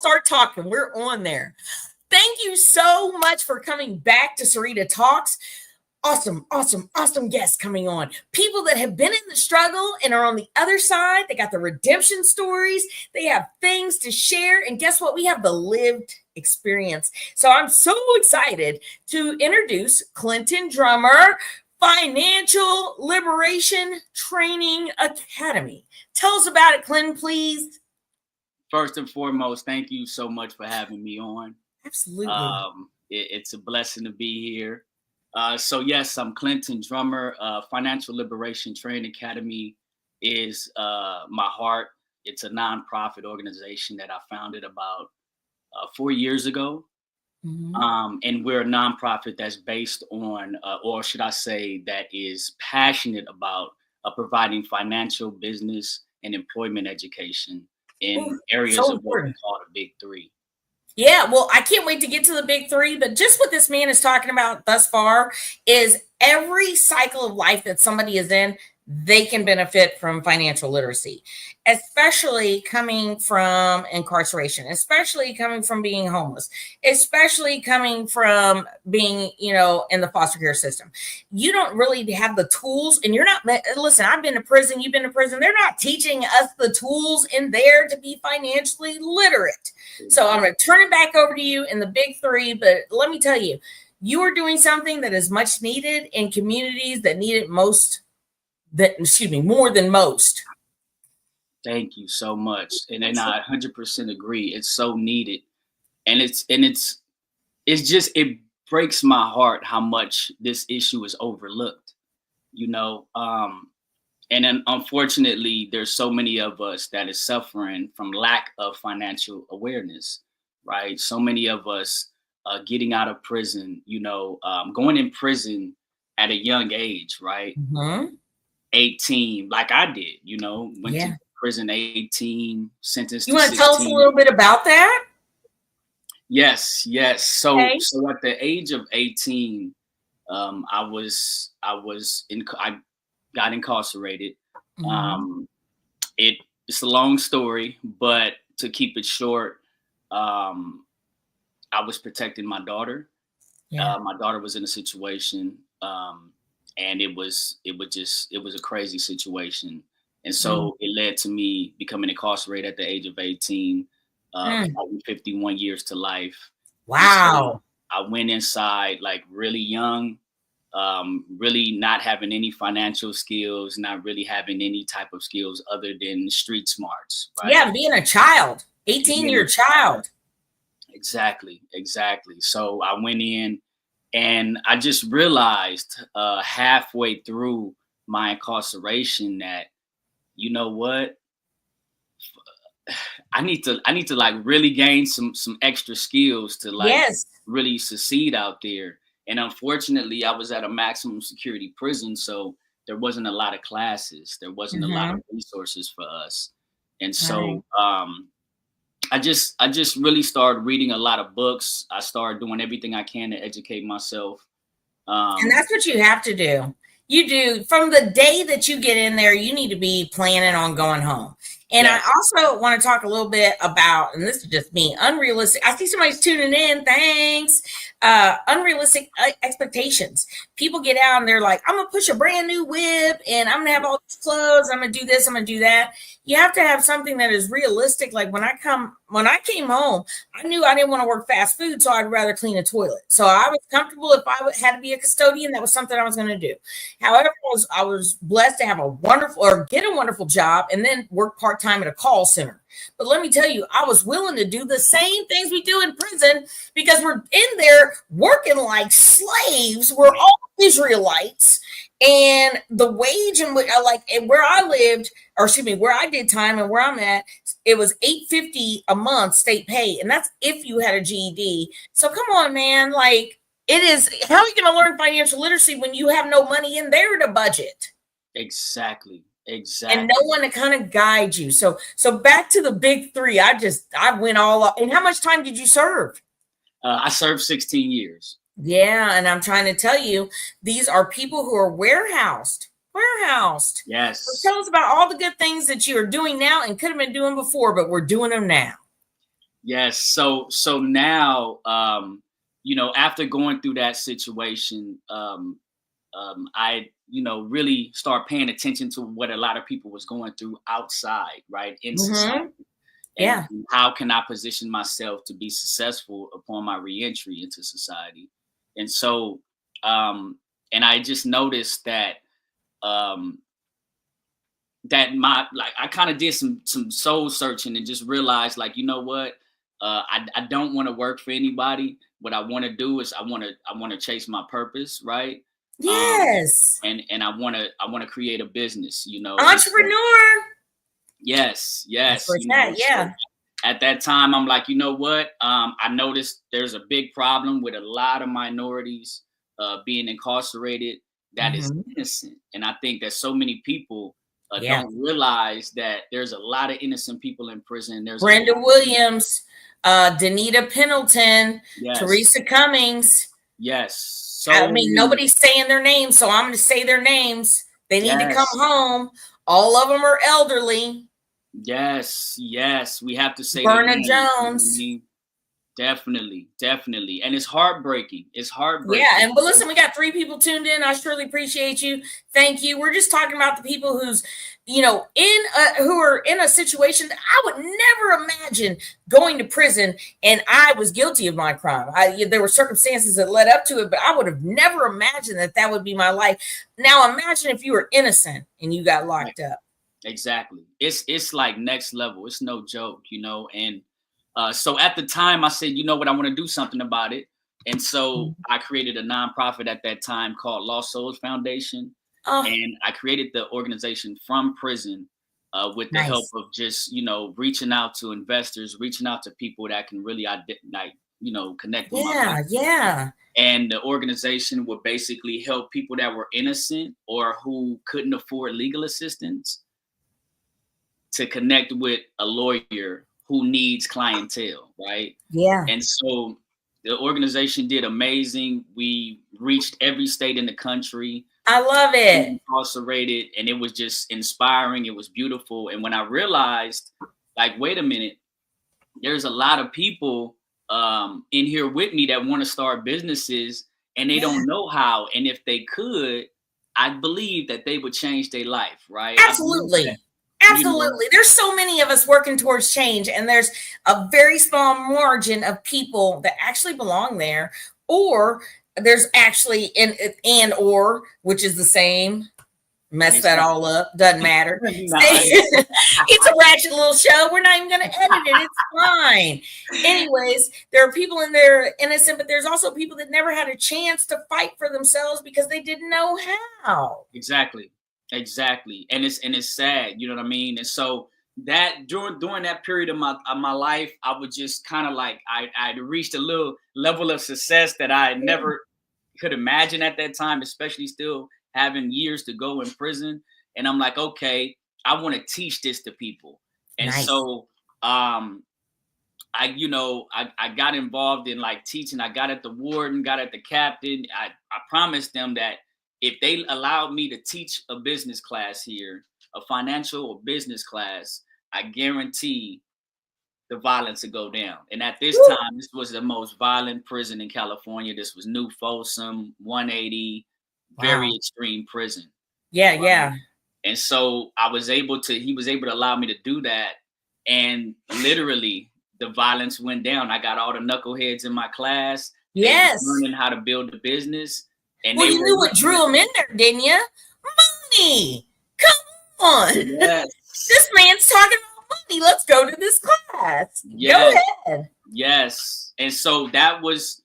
start talking. We're on there. Thank you so much for coming back to Sarita Talks. Awesome guests coming on. People that have been in the struggle and are on the other side. They got the redemption stories. They have things to share. And guess what? We have the lived experience. So I'm so excited to introduce Clinton Drummer, Financial Liberation Training Academy. Tell us about it, Clinton, please. First and foremost, thank you so much for having me on. Absolutely. It's a blessing to be here. So yes, I'm Clinton Drummer. Financial Liberation Training Academy is my heart. It's a nonprofit organization that I founded about 4 years ago. Mm-hmm. And we're a nonprofit that's based on, or should I say, that is passionate about providing financial, business, and employment education in areas of what we call the Big Three. Yeah, well, I can't wait to get to the Big Three, but just what this man is talking about thus far is every cycle of life that somebody is in, they can benefit from financial literacy, especially coming from incarceration, especially coming from being homeless, especially coming from being, in the foster care system. You don't really have the tools, and you're not, listen, I've been to prison, you've been to prison. They're not teaching us the tools in there to be financially literate. So I'm going to turn it back over to you in the Big Three, but let me tell you, you are doing something that is much needed in communities that need it more than most. Thank you so much. And I 100% agree. It's so needed. And it breaks my heart how much this issue is overlooked, and then unfortunately, there's so many of us that is suffering from lack of financial awareness, right? So many of us getting out of prison, going in prison at a young age, right? Mm-hmm. 18, like I did, went to prison 18, sentenced to 16. You want to tell us a little bit about that? Yes. So at the age of 18, I got incarcerated. Mm-hmm. It's a long story, but to keep it short, I was protecting my daughter. Yeah. My daughter was in a situation, and it was a crazy situation. And so it led to me becoming incarcerated at the age of 18, 51 years to life. Wow. So I went inside like really young, really not having any financial skills, not really having any type of skills other than street smarts. Right? Yeah, being a child, 18-year child. Exactly. So I went in and I just realized halfway through my incarceration that, you know what, I need to like really gain some extra skills to really succeed out there. And unfortunately, I was at a maximum security prison, so there wasn't a lot of classes. There wasn't a lot of resources for us. And so I just really started reading a lot of books. I started doing everything I can to educate myself. And that's what you have to do. You do. From the day that you get in there, you need to be planning on going home. And I also want to talk a little bit about, and this is just me, unrealistic. I see somebody's tuning in. Thanks. Unrealistic expectations. People get out and they're like, I'm going to push a brand new whip and I'm going to have all these clothes. I'm going to do this. I'm going to do that. You have to have something that is realistic. Like when I came home, I knew I didn't want to work fast food, so I'd rather clean a toilet. So I was comfortable if I had to be a custodian, that was something I was going to do. However, I was blessed to have get a wonderful job and then work part-time at a call center. But let me tell you, I was willing to do the same things we do in prison because we're in there working like slaves. We're all Israelites. And the wage and where I lived, where I did time and where I'm at, it was $850 a month state pay. And that's if you had a GED. So come on, man. Like it is, how are you going to learn financial literacy when you have no money in there to budget? Exactly. And no one to kind of guide you. So back to the big three. I went all up. And how much time did you serve? I served 16 years. Yeah. And I'm trying to tell you, these are people who are warehoused. Yes. So tell us about all the good things that you are doing now and could have been doing before, but we're doing them now. Yes. So now, after going through that situation, I, really start paying attention to what a lot of people was going through outside, right, in society, Mm-hmm. and Yeah. how can I position myself to be successful upon my reentry into society. And so, and I just noticed that, um, like I kind of did some soul searching and just realized, like, you know what, I don't want to work for anybody. What I want to do is I want to chase my purpose, right? um Yes. and I want to create a business, and so Entrepreneur. yes, That's yes, where it's at. so Yeah. at that time I'm like, you know what, I noticed there's a big problem with a lot of minorities being incarcerated that is Hmm. innocent, and I think that so many people Yeah. don't realize that there's a lot of innocent people in prison. There's a lot Brenda of people. Williams, Danita Pendleton, Yes, Teresa Cummings. yes, I so mean, many. nobody's saying their names, so I'm going to say their names. They need to come Yes, home. All of them are elderly. yes, yes, we have to say their Berna names, you know what I Jones. mean? Definitely, definitely. And it's heartbreaking. It's Yeah, heartbreaking. and but listen, we got 3 people tuned in. I surely appreciate you. Thank you. We're just talking about the people who's, who are in a situation that I would never imagine going to prison, and I was guilty of my crime. There were circumstances that led up to it, but I would have never imagined that that would be my life. Now imagine if you were innocent and you got Right. locked up. Exactly. It's like next level. It's no joke, and so at the time I said, you know what, I want to do something about it. And so I created a nonprofit at that time called Lost Souls Foundation. Oh, And I created the organization from prison, with the help nice. of just, reaching out to investors, reaching out to people that can really connect with my Yeah, vision. yeah. And the organization would basically help people that were innocent or who couldn't afford legal assistance to connect with a lawyer who needs clientele, right? Yeah. And so the organization did amazing. We reached every state in the country, I love it. incarcerated, and it was just inspiring. It was beautiful. And when I realized, like, wait a minute, there's a lot of people in here with me that want to start businesses and they Yeah. don't know how. And if they could, I believe that they would change their life, right? I believe that, Absolutely. you know, Absolutely. There's so many of us working towards change, and there's a very small margin of people that actually belong there, or there's actually and or, which is the same. Mess that exactly. all up. Doesn't matter. Nah, It's a ratchet little show. We're not even going to edit it. It's fine. Anyways, there are people in there innocent, but there's also people that never had a chance to fight for themselves because they didn't know how. exactly, exactly. And it's sad, you know what I mean? And so that during that period of my life, I would just kind of like I reached a little level of success that I never could imagine at that time, especially still having years to go in prison. And I'm like, okay, I want to teach this to people. And Nice. so I got involved in like teaching. I got at the warden, got at the captain. I promised them that if they allowed me to teach a business class here, a financial or business class, I guarantee the violence to go down. And at this Woo. time, this was the most violent prison in California. This was New Folsom, 180, very Wow. extreme prison. Yeah, Right. yeah. And so he was able to allow me to do that. And literally the violence went down. I got all the knuckleheads in my class. They were Yes. learning how to build a business and Well, they you were knew what looking drew at, them in there, didn't you? Money. Come on. yes, This man's talking about money. Let's go to this class. Go yes, ahead. yes. And so that was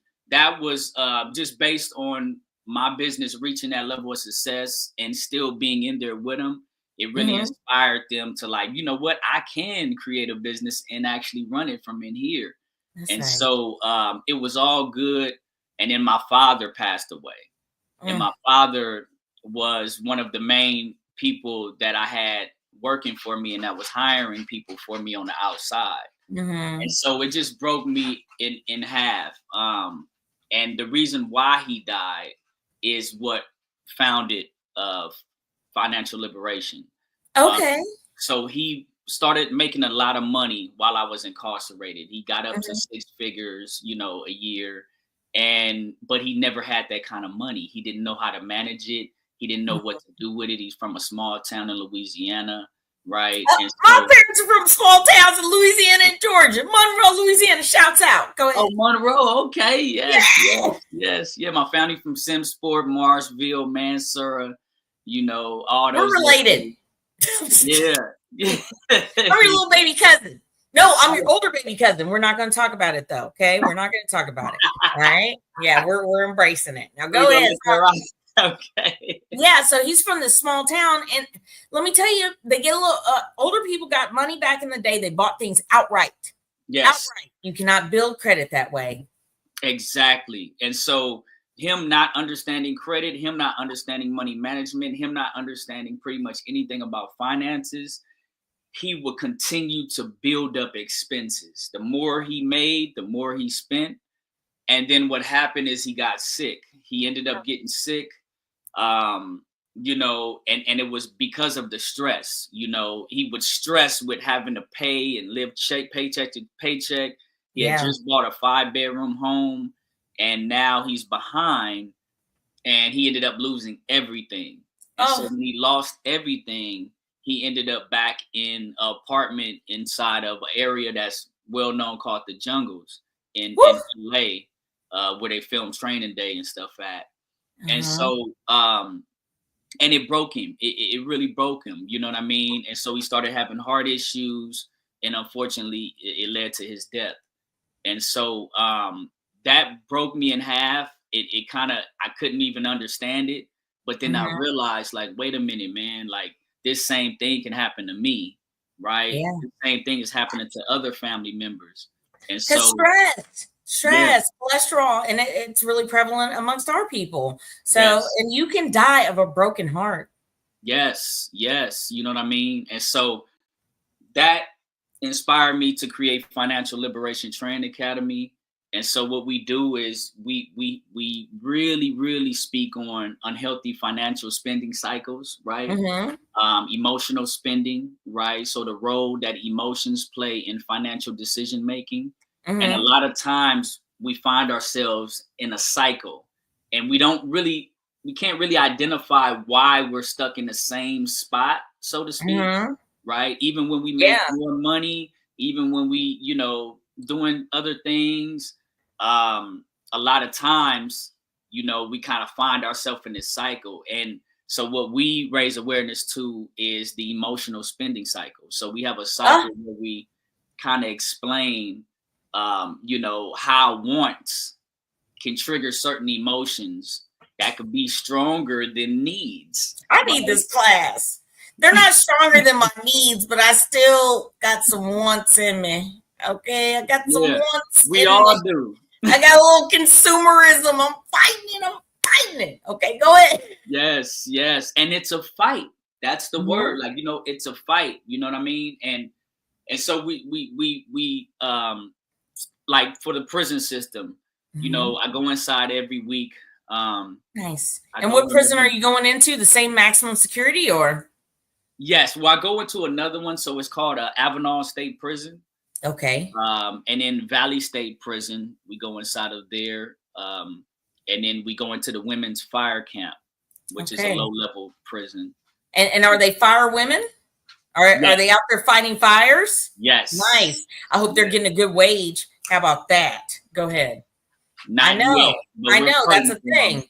just based on my business reaching that level of success and still being in there with them. It really Hmm. inspired them to, like, you know what, I can create a business and actually run it from in here. That's And right. so it was all good. And then my father passed away. And Mm-hmm. my father was one of the main people that I had working for me and that was hiring people for me on the outside. And Mm-hmm. so it just broke me in half. And the reason why he died is what founded financial liberation. Um, Okay. so started making a lot of money while I was incarcerated. He got up to 6 figures, you know, a year. But he never had that kind of money. He didn't know how to manage it. He didn't know what to do with it. He's from a small town in Louisiana, right? And my parents are from small towns in Louisiana and Georgia. Monroe, Louisiana, shouts out. Go ahead. Oh, Monroe. Okay. Yes. Yeah. My family from Simsport, Marsville, Mansura, you know, all those. We're related. Yeah. I'm your little baby cousin. No, I'm your older baby cousin. We're not going to talk about it though. Okay. We're not going to talk about it. All right. Yeah. We're embracing it. Now go ahead. Okay. Yeah. So he's from this small town. And let me tell you, they get a little, older people got money back in the day. They bought things outright. Yes. Outright. You cannot build credit that way. Exactly. And so him not understanding credit, him not understanding money management, him not understanding pretty much anything about finances, he would continue to build up expenses. The more he made, the more he spent. And then what happened is he got sick. He ended up getting sick, you know, and it was because of the stress. You know, he would stress with having to pay and live paycheck to paycheck. He had just bought a 5-bedroom home, and now he's behind, and he ended up losing everything. And so when he lost everything, he ended up back in an apartment inside of an area that's well known called the Jungles in LA, where they film Training Day and stuff at. And so, and it broke him. It really broke him. You know what I mean? And so he started having heart issues, and unfortunately, it led to his death. And so that broke me in half. It kind of, I couldn't even understand it. But then I realized, like, wait a minute, man, like, this same thing can happen to me, right? Yeah. The same thing is happening to other family members. And so stress, cholesterol, and it's really prevalent amongst our people. So, and you can die of a broken heart. Yes. You know what I mean? And so that inspired me to create Financial Liberation Training Academy. And so what we do is we really speak on unhealthy financial spending cycles, right? Emotional spending, right? So the role that emotions play in financial decision making. And a lot of times we find ourselves in a cycle, and we can't really identify why we're stuck in the same spot, so to speak, right? Even when we make more money, even when we, you know, doing other things, a lot of times, you know, we kind of find ourselves in this cycle. And so what we raise awareness to is the emotional spending cycle. So we have a cycle where we kind of explain, you know, how wants can trigger certain emotions that could be stronger than needs. I need this class. They're not stronger than my needs, but I still got some wants in me. Okay, I got some wants. We all do. I got a little consumerism. I'm fighting it. Okay, go ahead. Yes. And it's a fight. That's the word. Like, you know, it's a fight. You know what I mean? And so we like for the prison system, you know, I go inside every week. Nice. And what prison are you going into? The same maximum security or? Yes. Well, I go into another one. So it's called Avenal State Prison. Okay. And in Valley State Prison, we go inside of there. And then we go into the Women's Fire Camp, which is a low-level prison. And are they fire women? Are they out there fighting fires? Yes. Nice. I hope they're getting a good wage. How about that? Go ahead. I know that's a thing.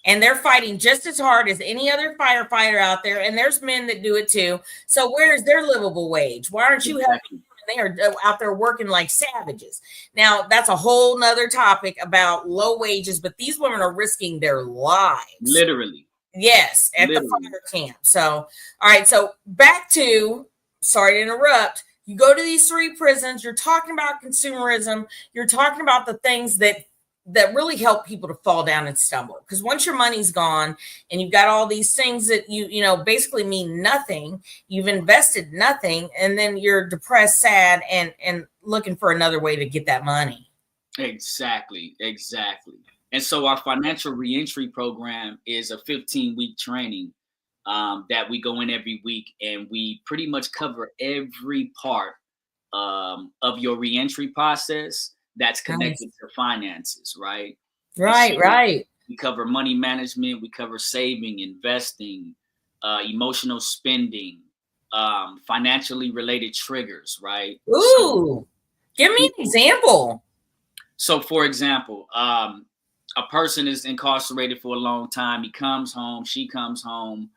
And they're fighting just as hard as any other firefighter out there. And there's men that do it too. So where's their livable wage? Why aren't you helping? They are out there working like savages. Now, that's a whole nother topic about low wages, but these women are risking their lives. Literally. Yes, at the fire camp. So, all right. So back to, sorry to interrupt. You go to these 3 prisons. You're talking about consumerism. You're talking about the things that really help people to fall down and stumble. Because once your money's gone and you've got all these things that you know, basically mean nothing, you've invested nothing, and then you're depressed, sad, and looking for another way to get that money. Exactly. And so our financial reentry program is a 15-week training that we go in every week, and we pretty much cover every part of your reentry process that's Nice. connected to finances, right? And Right, so right. we cover money management, we cover saving, investing, emotional spending, financially related triggers, right? So Ooh, give me an people, example. so for example, a person is incarcerated for a long time. He comes home, she comes home,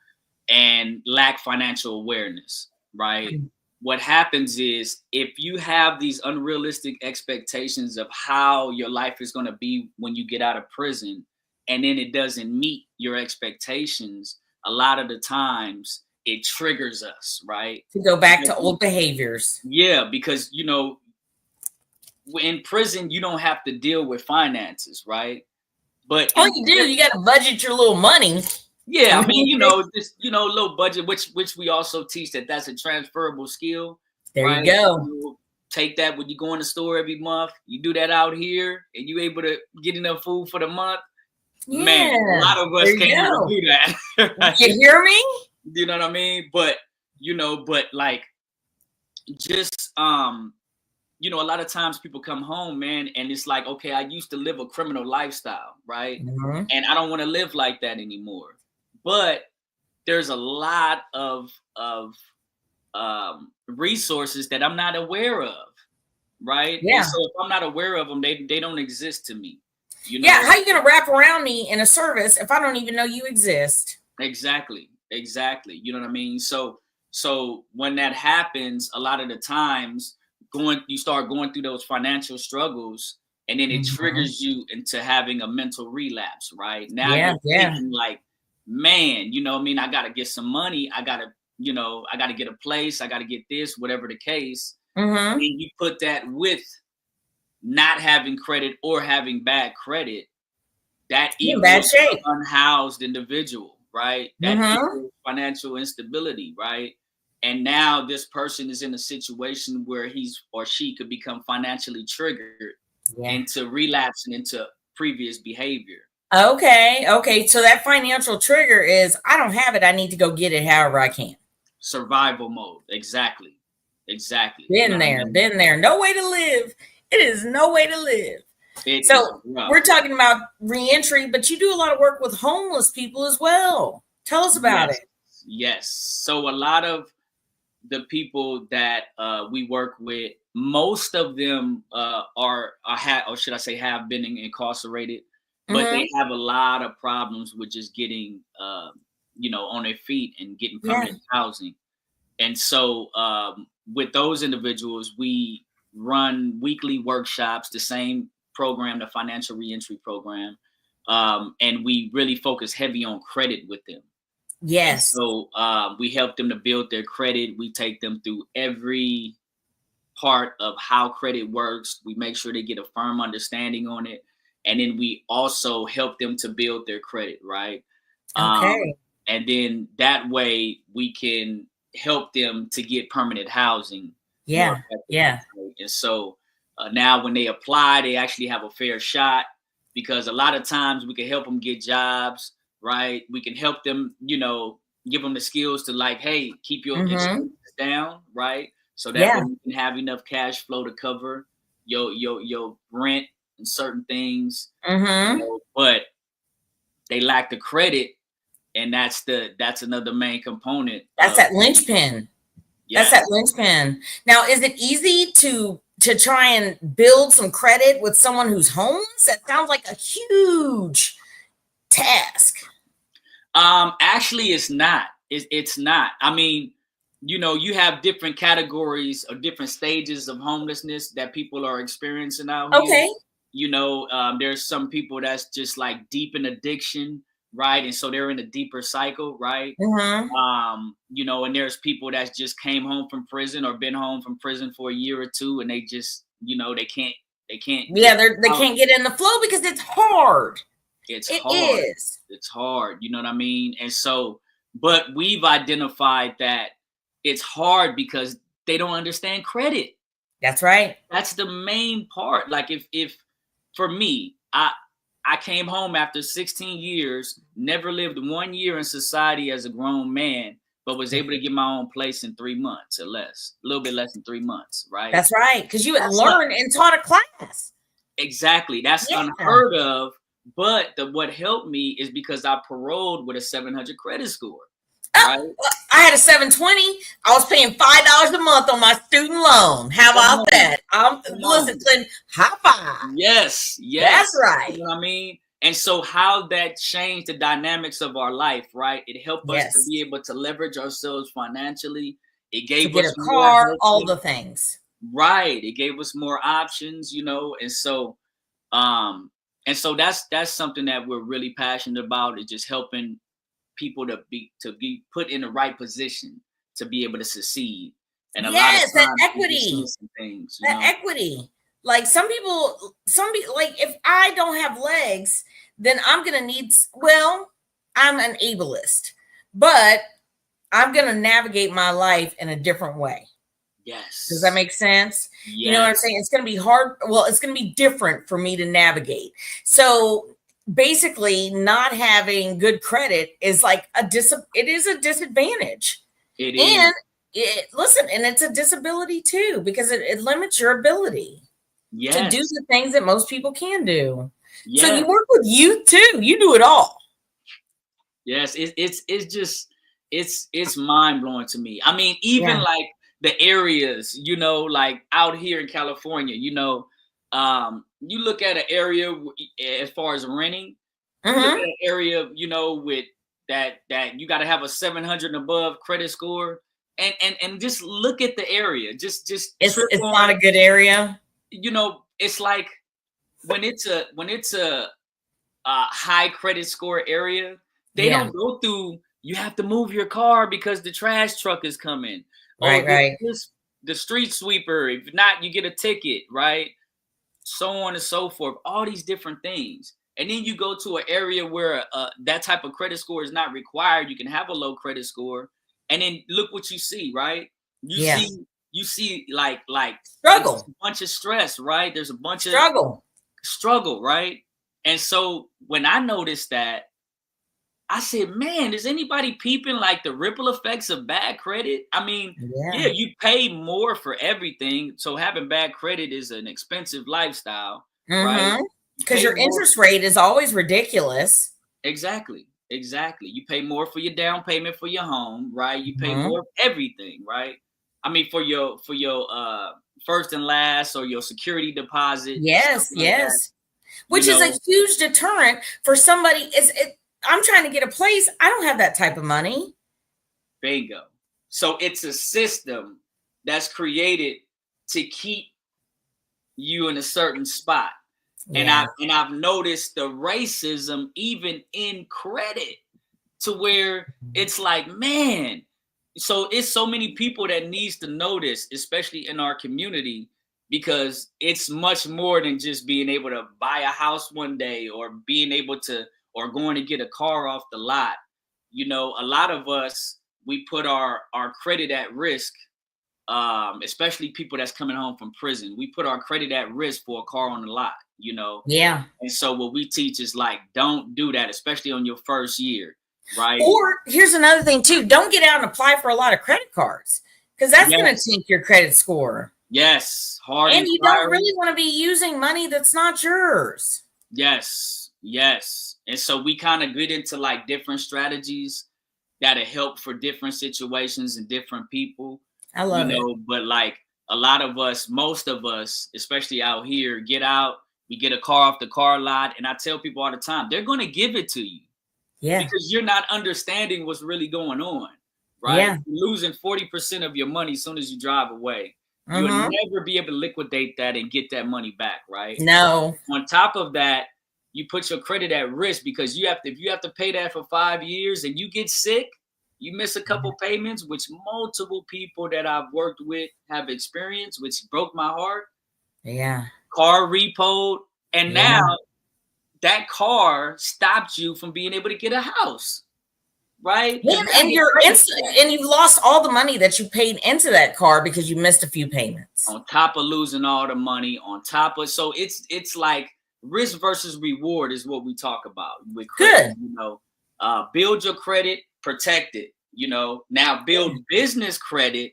and lack financial awareness, right? What happens is if you have these unrealistic expectations of how your life is going to be when you get out of prison, and then it doesn't meet your expectations, a lot of the times it triggers us, right? To go back to Because old behaviors. yeah, because in prison you don't have to deal with finances, right? But All in you do, you got to budget your little money. yeah, I mean, just low budget, which we also teach that's a transferable skill, There you right? go. Take that when you go in the store every month. You do that out here, and you able to get enough food for the month. Man, a Yeah, lot of us there you can't even go. do that. Right? You hear me? You know what I mean? But but like just a lot of times people come home, man, and it's like, okay, I used to live a criminal lifestyle, right? Mhm. And I don't want to live like that anymore. But there's a lot of resources that I'm not aware of, right? And Yeah. so if I'm not aware of them, they don't exist to me. Yeah, how you gonna wrap around me in a service if I don't even know you exist? Exactly. You know what I mean? So when that happens, a lot of the times you start going through those financial struggles, and then it Mhm. triggers you into having a mental relapse, right? Now Yeah, you're yeah. thinking like, man, what I mean? I gotta get some money, I gotta get a place, I gotta get this, whatever the case. Mhm. And you put that with not having credit or having bad credit, that You in bad equals shape. an unhoused individual, right? That Mhm. equals financial instability, right? And now this person is in a situation where he's or she could become financially triggered Yeah. into relapsing into previous behavior. Okay, okay. So that financial trigger is I don't have it. I need to go get it however I can. Survival mode. Exactly. You know Been what I there, mean? been there. No way to live. It is no way to live. It is So rough. we're talking about reentry, but you do a lot of work with homeless people as well. Tell us about Yes. it. Yes. So a lot of the people that we work with, most of them or should I say, have been incarcerated, but Hmm. they have a lot of problems with just getting, on their feet and getting Yeah. permanent housing. And so, with those individuals, we run weekly workshops, the same program, the financial reentry program, and we really focus heavy on credit with them. And Yes. so we help them to build their credit. We take them through every part of how credit works. We make sure they get a firm understanding on it. And then we also help them to build their credit, right? Okay. And then that way we can help them to get permanent housing more Yeah. effectively. Yeah. Right? And so now when they apply, they actually have a fair shot, because a lot of times we can help them get jobs, right? We can help them, give them the skills to, like, hey, keep your Hmm. expenses down, right? So that way Yeah. you can have enough cash flow to cover your rent and certain things, Hmm. but they lack the credit, and that's another main component That's of that linchpin. That's yes. that linchpin. Now, is it easy to try and build some credit with someone who's homeless? That sounds like a huge task. Actually, it's not. It's not. I mean, you have different categories or different stages of homelessness that people are experiencing out here. Okay. There's some people that's just like deep in addiction, right? And so they're in a deeper cycle, right? Hmm. And there's people that just came home from prison or been home from prison for a year or two, and they just, they can't Yeah, get they out. can't get in the flow because it's hard. It's It hard. is. It's hard. You know what I mean? And so, but we've identified that it's hard because they don't understand credit. That's right. That's the main part. Like if for me, I came home after 16 years, never lived 1 year in society as a grown man, but was able to get my own place in 3 months or less, a little bit less than 3 months, right? That's right, because you had learned and taught a class. Exactly. That's unheard of. But what helped me is because I paroled with a 700 credit score. Right? I had a 720. I was paying $5 a month on my student loan. How about that? Listen, Clinton, high five. Yes. That's right. You know what I mean? And so how that changed the dynamics of our life, right? It helped us to be able to leverage ourselves financially. It gave us a car, all the things. Right. It gave us more options, you know, and so that's something that we're really passionate about, is just helping people to be put in the right position to be able to succeed. And a lot of times, that equity, things, equity. Like some people, like if I don't have legs, then I'm going to need, I'm an ableist, but I'm going to navigate my life in a different way. Yes. Does that make sense? Yes. You know what I'm saying? It's going to be hard. Well, it's going to be different for me to navigate. So basically not having good credit is like it is a disadvantage. It is. And and it's a disability too, because it limits your ability to do the things that most people can do. Yes. So you work with youth too. You do it all. Yes. It's mind blowing to me. I mean, even like the areas, you know, like out here in California, you know, you look at an area as far as renting, you look at an area, you know, with that you got to have a 700 and above credit score, and just look at the area. Just it's not a good area. You know, it's like when it's a high credit score area, they don't go through. You have to move your car because the trash truck is coming. Right. The street sweeper. If not, you get a ticket. Right. So on and so forth. All these different things. And then you go to an area where that type of credit score is not required. You can have a low credit score, and then look what you see. Right. You see like struggle, a bunch of stress. Right. There's a bunch of struggle. Right. And so when I noticed that, I said, man, is anybody peeping like the ripple effects of bad credit? I mean, you pay more for everything. So having bad credit is an expensive lifestyle, right? Because your interest rate is always ridiculous. Exactly. You pay more for your down payment for your home, right? You pay more for everything, right? I mean, for your first and last, or your security deposit. Yes. Which is a huge deterrent for somebody. I'm trying to get a place. I don't have that type of money. Bingo. So it's a system that's created to keep you in a certain spot. Yeah. And I've noticed the racism even in credit, to where it's like, man, so it's so many people that needs to know this, especially in our community, because it's much more than just being able to buy a house one day, or being able to, or going to get a car off the lot. You know, a lot of us, we put our credit at risk, especially people that's coming home from prison. We put our credit at risk for a car on the lot, you know? Yeah. And so what we teach is like, don't do that, especially on your first year, right? Or here's another thing too. Don't get out and apply for a lot of credit cards, because that's going to tank your credit score. Yes. Hard. And you don't really want to be using money that's not yours. Yes. And so we kind of get into like different strategies that'll help for different situations and different people. I love it. But like a lot of us, most of us, especially out here, get out, we get a car off the car lot. And I tell people all the time, they're going to give it to you. Yeah. Because you're not understanding what's really going on. Right. Yeah. You're losing 40% of your money as soon as you drive away. You'll never be able to liquidate that and get that money back. Right. No. On top of that, you put your credit at risk, because if you have to pay that for 5 years and you get sick, you miss a couple payments, which multiple people that I've worked with have experienced, which broke my heart. Yeah. Car repoed. And now that car stopped you from being able to get a house. Right. And you've lost all the money that you paid into that car because you missed a few payments. On top of losing all the money, so it's like, risk versus reward is what we talk about with credit. Good. Build your credit, protect it. Now build business credit,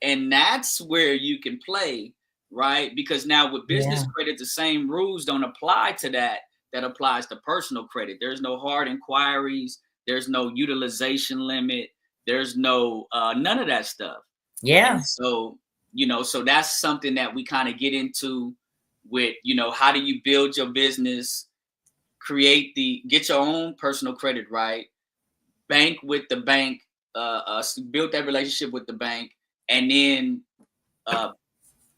and that's where you can play, right? Because now with business credit, the same rules don't apply to that applies to personal credit. There's no hard inquiries. There's no utilization limit. There's no none of that stuff. Yeah. And so, so that's something that we kind of get into with, how do you build your business, get your own personal credit right, bank with the bank, build that relationship with the bank, and then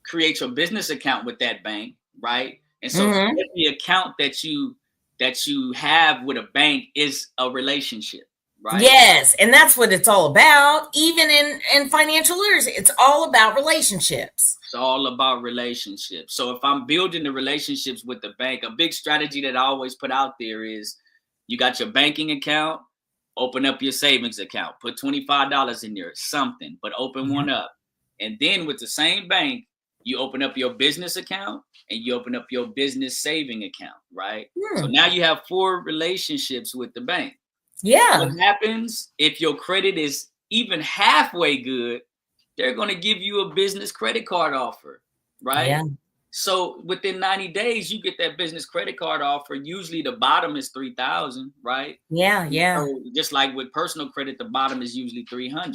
create your business account with that bank, right? And so every account that you have with a bank is a relationship, right? Yes, and that's what it's all about. Even in financial literacy, it's all about relationships. It's all about relationships. So if I'm building the relationships with the bank, a big strategy that I always put out there is you got your banking account, open up your savings account, put $25 in there, something, but open one up. And then with the same bank, you open up your business account and you open up your business saving account, right? So now you have 4 relationships with the bank. Yeah. What happens if your credit is even halfway good? They're going to give you a business credit card offer, right? Yeah. So within 90 days, you get that business credit card offer. Usually the bottom is $3,000, right? Yeah. Yeah. So just like with personal credit, the bottom is usually $300,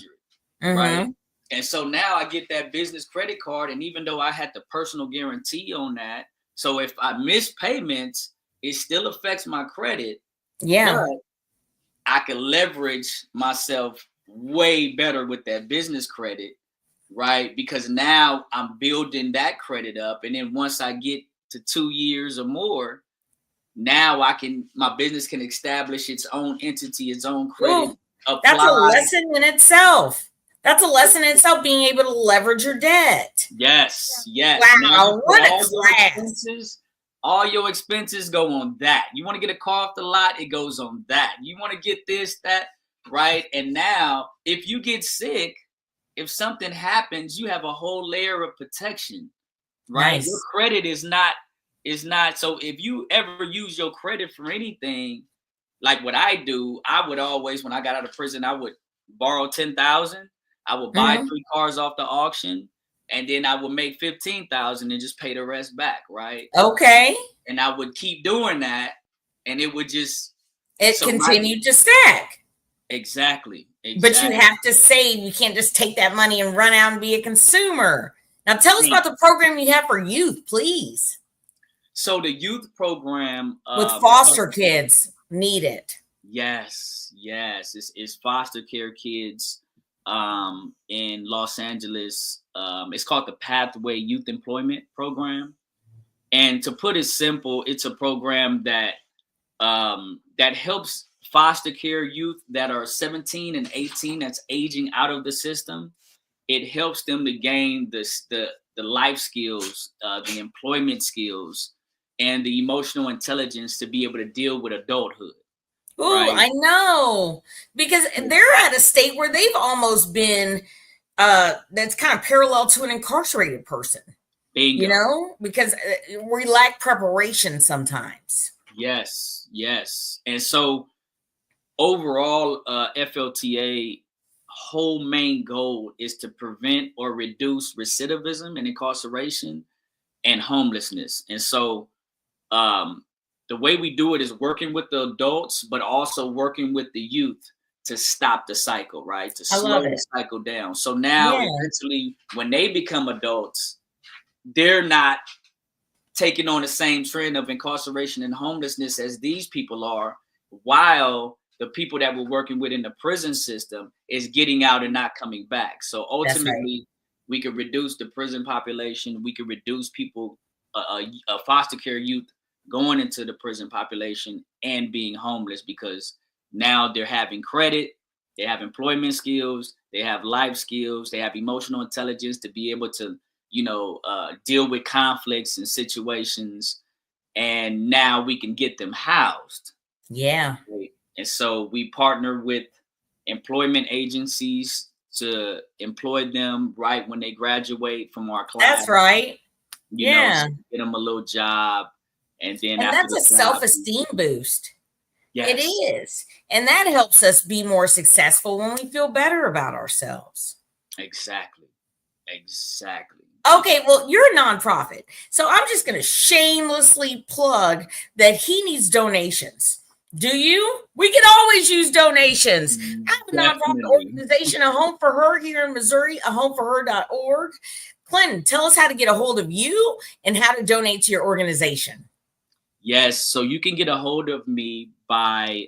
right? And so now I get that business credit card, and even though I had the personal guarantee on that, so if I miss payments, it still affects my credit. Yeah. But I can leverage myself way better with that business credit, right? Because now I'm building that credit up. And then once I get to 2 years or more, now my business can establish its own entity, its own credit. That's a lesson in itself. That's a lesson in itself, being able to leverage your debt. Yes. Wow, what a class. All your expenses go on that. You want to get a car off the lot, it goes on that. You want to get this, that, right? And now, if you get sick, if something happens, you have a whole layer of protection, right? Nice. Your credit is not. So if you ever use your credit for anything, like what I do, I would always, when I got out of prison, I would borrow $10,000. I would buy 3 cars off the auction, and then I would make $15,000 and just pay the rest back, right? Okay. And I would keep doing that, and it would just continued to stack. Exactly. But you have to save. You can't just take that money and run out and be a consumer. Now tell us about the program you have for youth, please. So the youth program with foster kids need it. Yes. It's foster care kids in Los Angeles. It's called the Pathway Youth Employment Program. And to put it simple, it's a program that helps foster care youth that are 17 and 18 that's aging out of the system. It helps them to gain the life skills, the employment skills, and the emotional intelligence to be able to deal with adulthood. Oh, right? I know, because they're at a state where they've almost been that's kind of parallel to an incarcerated person. Bingo. Because we lack preparation sometimes. Yes. And so overall, FLTA whole main goal is to prevent or reduce recidivism and incarceration and homelessness. And so the way we do it is working with the adults, but also working with the youth to stop the cycle, right? To slow the cycle down. So now eventually when they become adults, they're not taking on the same trend of incarceration and homelessness as these people are, while the people that we're working with in the prison system is getting out and not coming back. So ultimately, we could reduce the prison population. We could reduce people, foster care youth going into the prison population and being homeless, because now they're having credit, they have employment skills, they have life skills, they have emotional intelligence to be able to, deal with conflicts and situations. And now we can get them housed. Yeah. And so we partner with employment agencies to employ them right when they graduate from our class. That's right. So get them a little job. And then And after that's a the job, self-esteem boost. It yes, is. And that helps us be more successful when we feel better about ourselves. exactly. Exactly. Okay, well, you're a nonprofit. So I'm just going to shamelessly plug that he needs donations. Do you? We can always use donations. I have a nonprofit Definitely. organization, A Home for Her here in Missouri, ahomeforher.org. Clinton, tell us how to get a hold of you and how to donate to your organization. Yes, so you can get a hold of me by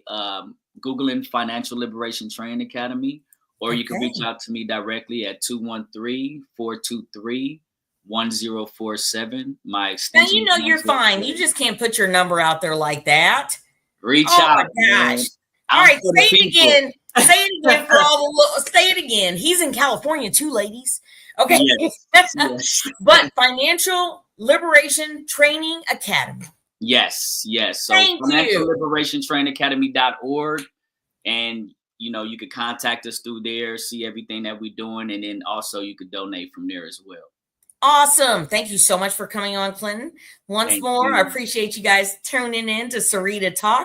Googling Financial Liberation Training Academy, or you can reach Okay. out to me directly at 213-423-1047. My Now, extension you is know you're fine. You 104. just can't put your number out there like that. Reach Oh my out, gosh. man. All I'm right, for the say it people. again. Say it again for all the say it again. He's in California too, ladies. Okay. Yes, yes. But Financial Liberation Training Academy. Yes, yes. So Thank Financial you. Liberation Training Academy.org. And you could contact us through there, see everything that we're doing, and then also you could donate from there as well. Awesome. Thank you so much for coming on, Clinton. Once Thank more, I you. appreciate you guys tuning in to Sarita Talks.